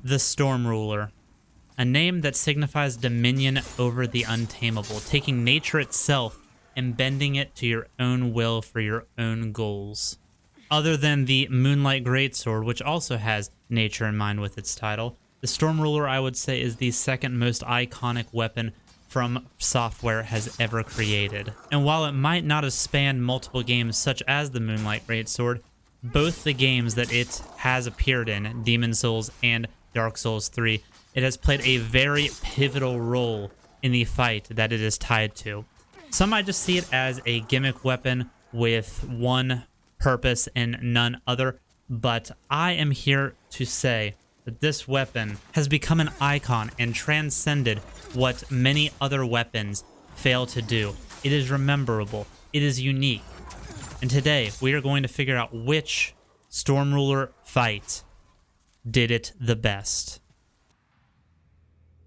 the Storm Ruler, a name that signifies dominion over the untamable, taking nature itself and bending it to your own will for your own goals. Other than the Moonlight Greatsword, which also has nature in mind with its title, the Storm Ruler, I would say, is the second most iconic weapon from software has ever created. And while it might not have spanned multiple games such as the Moonlight Greatsword, both the games that it has appeared in, Demon Souls and Dark Souls 3, it has played a very pivotal role in the fight that it is tied to. Some might just see it as a gimmick weapon with one purpose and none other, but I am here to say that this weapon has become an icon and transcended what many other weapons fail to do. It is rememberable, it is unique, and today we are going to figure out which Storm Ruler fight did it the best.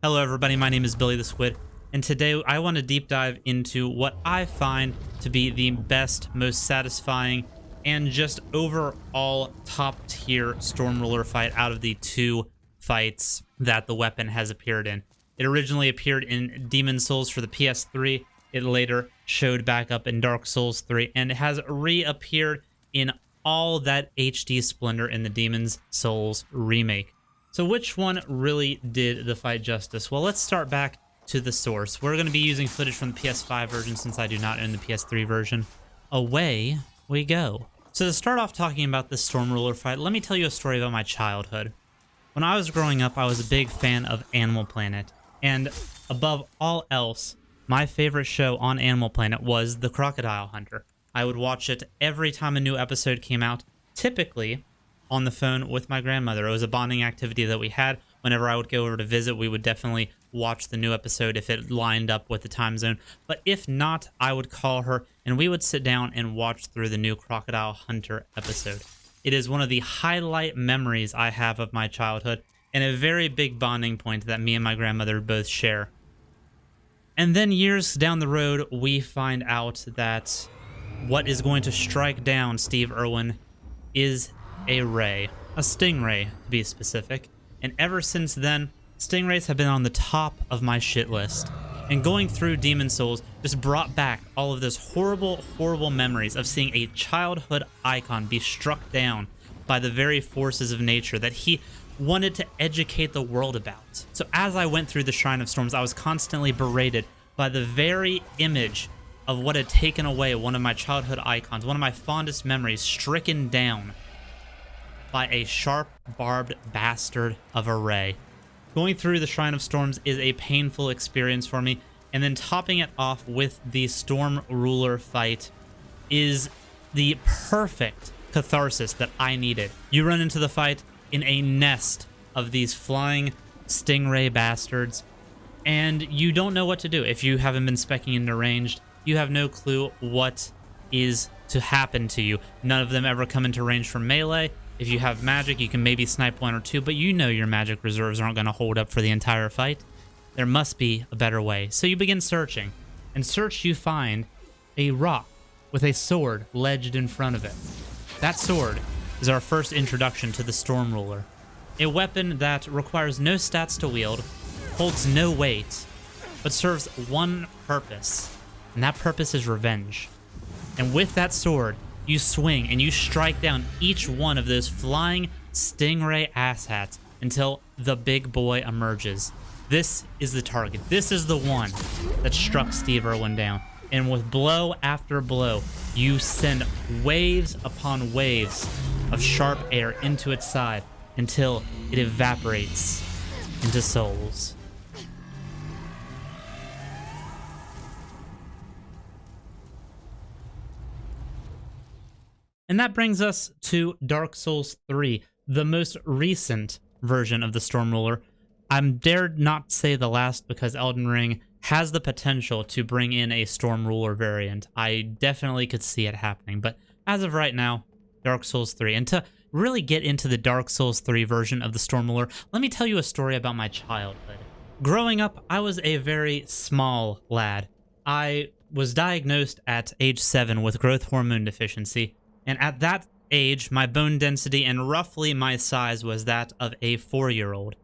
Hello everybody, my name is Billy the Skwid, and today I want to deep dive into what I find to be the best, most satisfying, and just overall top tier Storm Ruler fight out of the two fights that the weapon has appeared in. It originally appeared in Demon Souls for the PS3. It later showed back up in Dark Souls 3, and it has reappeared in all that HD splendor in the Demon Souls remake. So which one really did the fight justice? Well, let's start back to the source. We're going to be using footage from the PS5 version since I do not own the PS3 version. Away we go. So to start off talking about this Storm Ruler fight, let me tell you a story about my childhood. When I was growing up, I was a big fan of Animal Planet, and above all else, my favorite show on Animal Planet was The Crocodile Hunter. I would watch it every time a new episode came out, typically on the phone with my grandmother. It was a bonding activity that we had. Whenever I would go over to visit, we would definitely watch the new episode if it lined up with the time zone. But if not, I would call her and we would sit down and watch through the new Crocodile Hunter episode. It is one of the highlight memories I have of my childhood and a very big bonding point that me and my grandmother both share. And then years down the road, we find out that what is going to strike down Steve Irwin is a ray, a stingray to be specific. And ever since then, stingrays have been on the top of my shit list. And going through Demon Souls just brought back all of those horrible, horrible memories of seeing a childhood icon be struck down by the very forces of nature that he wanted to educate the world about. So as I went through the Shrine of Storms, I was constantly berated by the very image of what had taken away one of my childhood icons, one of my fondest memories, stricken down by a sharp, barbed bastard of a ray. Going through the Shrine of Storms is a painful experience for me, and then topping it off with the Storm Ruler fight is the perfect catharsis that I needed. You run into the fight in a nest of these flying stingray bastards, and you don't know what to do. If you haven't been speccing into ranged, you have no clue what is to happen to you. None of them ever come into range from melee. If you have magic, you can maybe snipe one or two, but you know your magic reserves aren't going to hold up for the entire fight. There must be a better way. So you begin searching. And search, you find a rock with a sword ledged in front of it. That sword is our first introduction to the Storm Ruler. A weapon that requires no stats to wield, holds no weight, but serves one purpose. And that purpose is revenge. And with that sword, you swing and you strike down each one of those flying stingray asshats until the big boy emerges. This is the target. This is the one that struck Steve Irwin down. And with blow after blow, you send waves upon waves of sharp air into its side until it evaporates into souls. And that brings us to Dark Souls 3, the most recent version of the Storm Ruler. I'm dared not say the last because Elden Ring has the potential to bring in a Storm Ruler variant. I definitely could see it happening, but as of right now, Dark Souls 3. And to really get into the Dark Souls 3 version of the Storm Ruler, let me tell you a story about my childhood. Growing up, I was a very small lad. I was diagnosed at age 7 with growth hormone deficiency. And at that age, my bone density and roughly my size was that of a 4-year-old.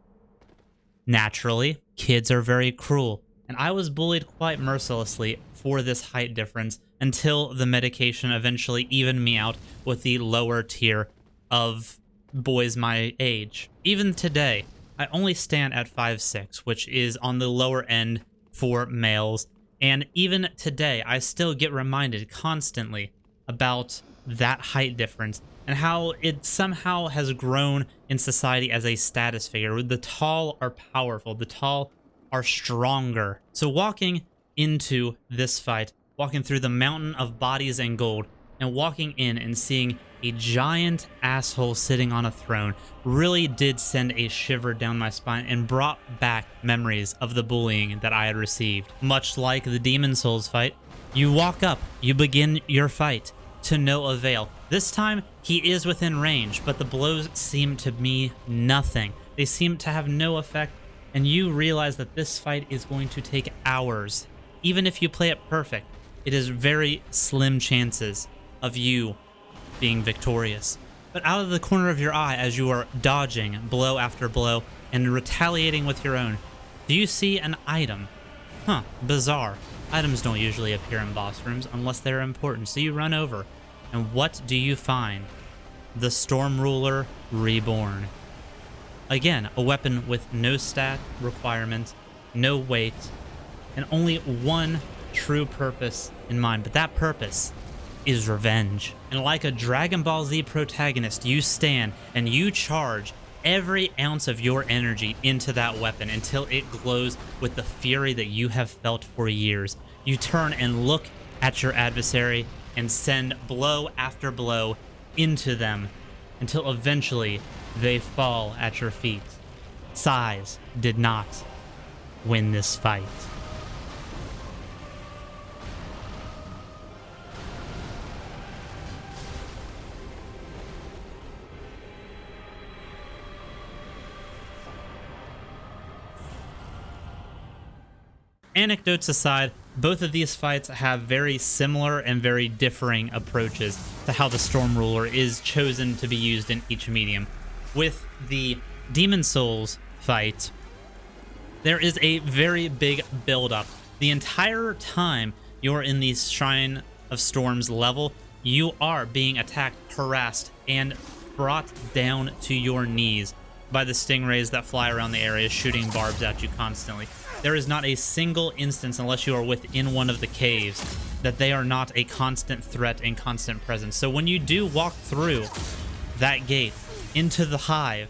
Naturally, kids are very cruel, and I was bullied quite mercilessly for this height difference until the medication eventually evened me out with the lower tier of boys my age. Even today, I only stand at 5'6", which is on the lower end for males, and even today, I still get reminded constantly about that height difference and how it somehow has grown in society as a status figure. The tall are powerful, the tall are stronger. So walking into this fight, walking through the mountain of bodies and gold, and walking in and seeing a giant asshole sitting on a throne really did send a shiver down my spine and brought back memories of the bullying that I had received. Much like the Demon Souls fight, you walk up, you begin your fight, to no avail. This time, he is within range, but the blows seem to me nothing. They seem to have no effect, and you realize that this fight is going to take hours. Even if you play it perfect, it is very slim chances of you being victorious. But out of the corner of your eye, as you are dodging blow after blow and retaliating with your own, do you see an item? Huh, bizarre. Items don't usually appear in boss rooms unless they're important, so you run over. And what do you find? The Storm Ruler Reborn. Again, a weapon with no stat requirement, no weight, and only one true purpose in mind. But that purpose is revenge. And like a Dragon Ball Z protagonist, you stand and you charge every ounce of your energy into that weapon until it glows with the fury that you have felt for years. You turn and look at your adversary and send blow after blow into them until eventually they fall at your feet. Size did not win this fight. Anecdotes aside, both of these fights have very similar and very differing approaches to how the Storm Ruler is chosen to be used in each medium. With the Demon Souls fight, there is a very big build-up. The entire time you're in the Shrine of Storms level, you are being attacked, harassed, and brought down to your knees by the stingrays that fly around the area, shooting barbs at you constantly. There is not a single instance, unless you are within one of the caves, that they are not a constant threat and constant presence. So when you do walk through that gate into the hive,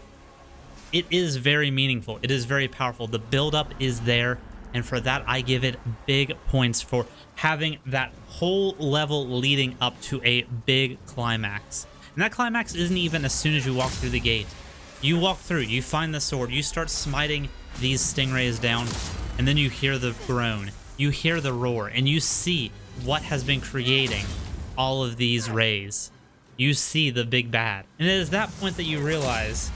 it is very meaningful. It is very powerful. The buildup is there, and for that I give it big points for having that whole level leading up to a big climax. And that climax isn't even as soon as you walk through the gate. You walk through, you find the sword, you start smiting these stingrays down, and then you hear the groan, you hear the roar, and you see what has been creating all of these rays. You see the big bad. And it is that point that you realize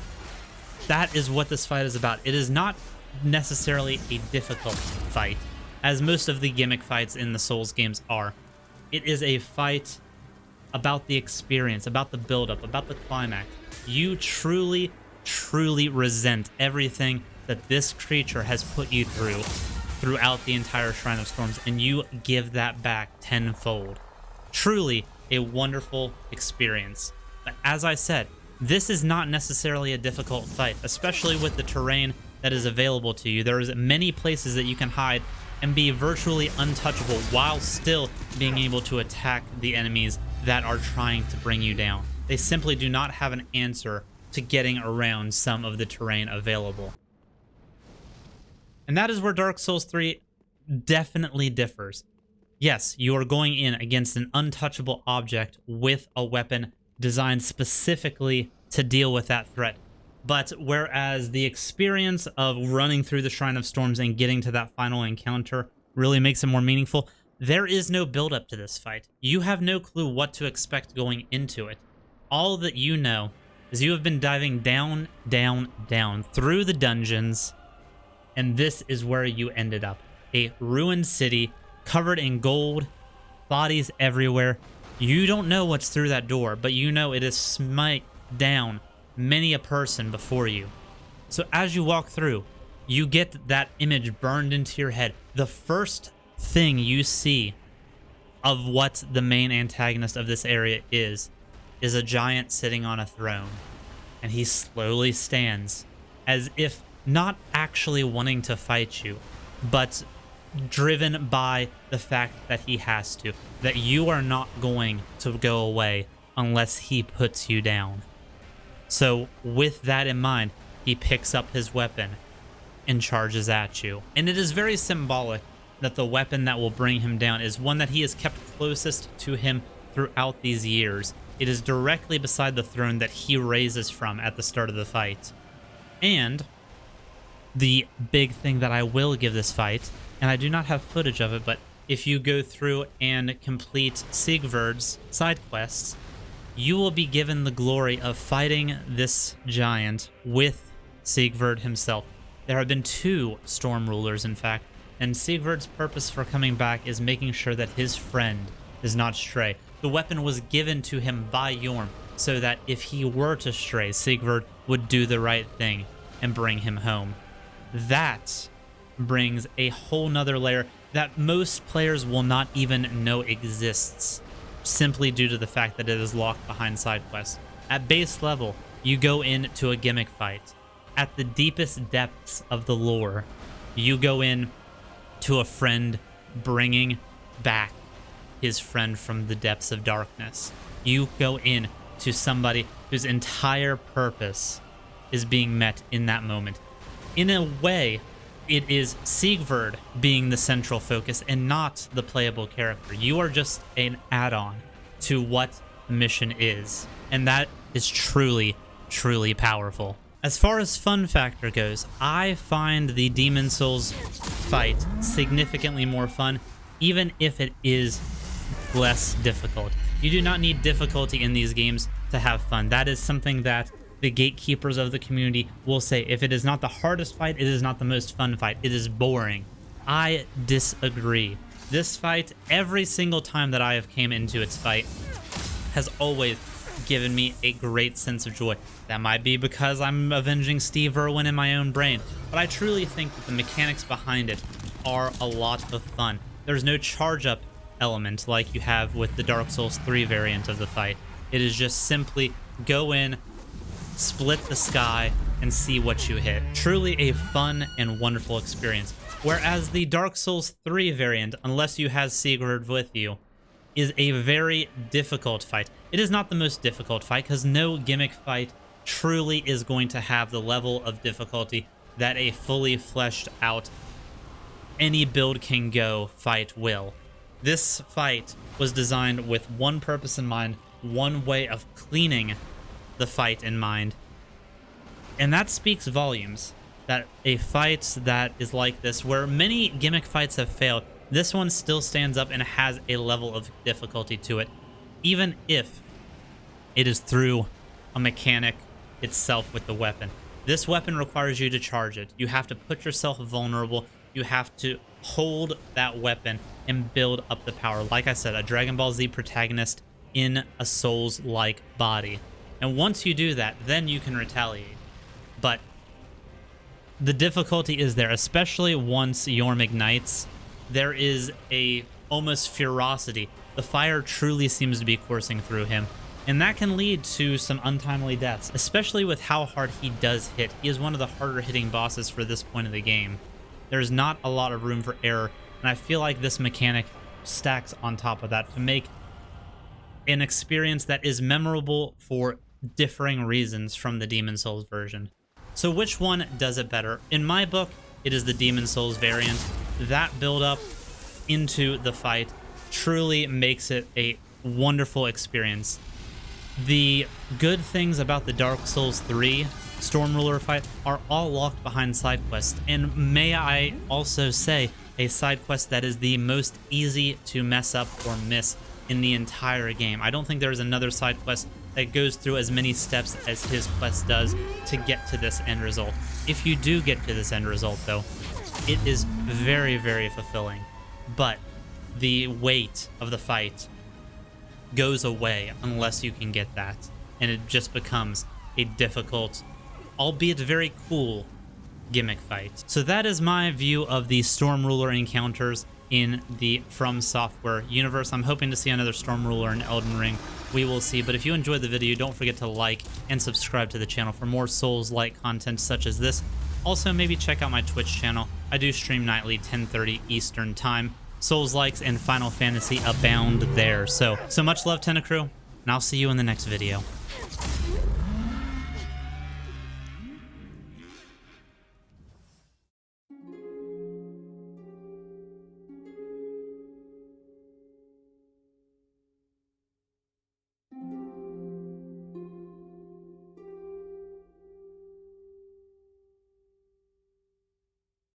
that is what this fight is about. It is not necessarily a difficult fight, as most of the gimmick fights in the Souls games are. It is a fight about the experience, about the buildup, about the climax. You truly resent everything that this creature has put you through throughout the entire Shrine of Storms, and you give that back tenfold. Truly a wonderful experience. But as I said, this is not necessarily a difficult fight, especially with the terrain that is available to you. There's many places that you can hide and be virtually untouchable while still being able to attack the enemies that are trying to bring you down. They simply do not have an answer to getting around some of the terrain available. And that is where Dark Souls 3 definitely differs. Yes, you are going in against an untouchable object with a weapon designed specifically to deal with that threat. But whereas the experience of running through the Shrine of Storms and getting to that final encounter really makes it more meaningful, there is no build-up to this fight. You have no clue what to expect going into it. All that you know is you have been diving down, down, down through the dungeons, and this is where you ended up. A ruined city covered in gold, bodies everywhere. You don't know what's through that door, but you know it has smite down many a person before you. So as you walk through, you get that image burned into your head. The first thing you see of what the main antagonist of this area is a giant sitting on a throne. And he slowly stands as if not actually wanting to fight you, but driven by the fact that he has to, that you are not going to go away unless he puts you down. So with that in mind, he picks up his weapon and charges at you. And it is very symbolic that the weapon that will bring him down is one that he has kept closest to him throughout these years. It is directly beside the throne that he raises from at the start of the fight. And the big thing that I will give this fight, and I do not have footage of it, but if you go through and complete Sigvard's side quests, you will be given the glory of fighting this giant with Sigvard himself. There have been 2 storm rulers, in fact, and Sigvard's purpose for coming back is making sure that his friend does not stray. The weapon was given to him by Yhorm, so that if he were to stray, Sigvard would do the right thing and bring him home. That brings a whole nother layer that most players will not even know exists, simply due to the fact that it is locked behind side quests. At base level, you go into a gimmick fight. At the deepest depths of the lore, you go in to a friend bringing back his friend from the depths of darkness. You go in to somebody whose entire purpose is being met in that moment. In a way, it is Sigvard being the central focus and not the playable character. You are just an add-on to what the mission is, and that is truly, truly powerful. As far as fun factor goes, I find the Demon Souls fight significantly more fun, even if it is less difficult. You do not need difficulty in these games to have fun. That is something that the gatekeepers of the community will say. If it is not the hardest fight, it is not the most fun fight. It is boring. I disagree. This fight, every single time that I have came into its fight, has always given me a great sense of joy. That might be because I'm avenging Steve Irwin in my own brain, but I truly think that the mechanics behind it are a lot of fun. There's no charge up element like you have with the Dark Souls 3 variant of the fight. It is just simply go in, split the sky, and see what you hit. Truly a fun and wonderful experience. Whereas the Dark Souls 3 variant, unless you have Sigurd with you, is a very difficult fight. It is not the most difficult fight, because no gimmick fight truly is going to have the level of difficulty that a fully fleshed out, any build can go fight will. This fight was designed with one purpose in mind, one way of cleaning the fight in mind. And that speaks volumes, that a fight that is like this, where many gimmick fights have failed, this one still stands up and has a level of difficulty to it, even if it is through a mechanic itself with the weapon. This weapon requires you to charge it. You have to put yourself vulnerable. You have to hold that weapon and build up the power. Like I said, a Dragon Ball Z protagonist in a Souls-like body. And once you do that, then you can retaliate. But the difficulty is there, especially once Yhorm ignites. There is a almost ferocity. The fire truly seems to be coursing through him. And that can lead to some untimely deaths, especially with how hard he does hit. He is one of the harder hitting bosses for this point of the game. There's not a lot of room for error, and I feel like this mechanic stacks on top of that to make an experience that is memorable for differing reasons from the Demon Souls version. So which one does it better? In my book, it is the Demon Souls variant. That build up into the fight truly makes it a wonderful experience. The good things about the Dark Souls 3 Storm Ruler fight are all locked behind side quests, and may I also say a side quest that is the most easy to mess up or miss in the entire game. I don't think there's another side quest that goes through as many steps as his quest does to get to this end result. If you do get to this end result, though, it is very, very fulfilling. But the weight of the fight goes away unless you can get that, and it just becomes a difficult, albeit very cool, gimmick fight. So that is my view of the Storm Ruler encounters in the From Software universe. I'm hoping to see another Storm Ruler in Elden Ring. We will see. But if you enjoyed the video, don't forget to like and subscribe to the channel for more Souls-like content such as this. Also, maybe check out my Twitch channel. I do stream nightly 10:30 Eastern Time. Souls-likes and Final Fantasy abound there. So much love, Tentacrew, and I'll see you in the next video.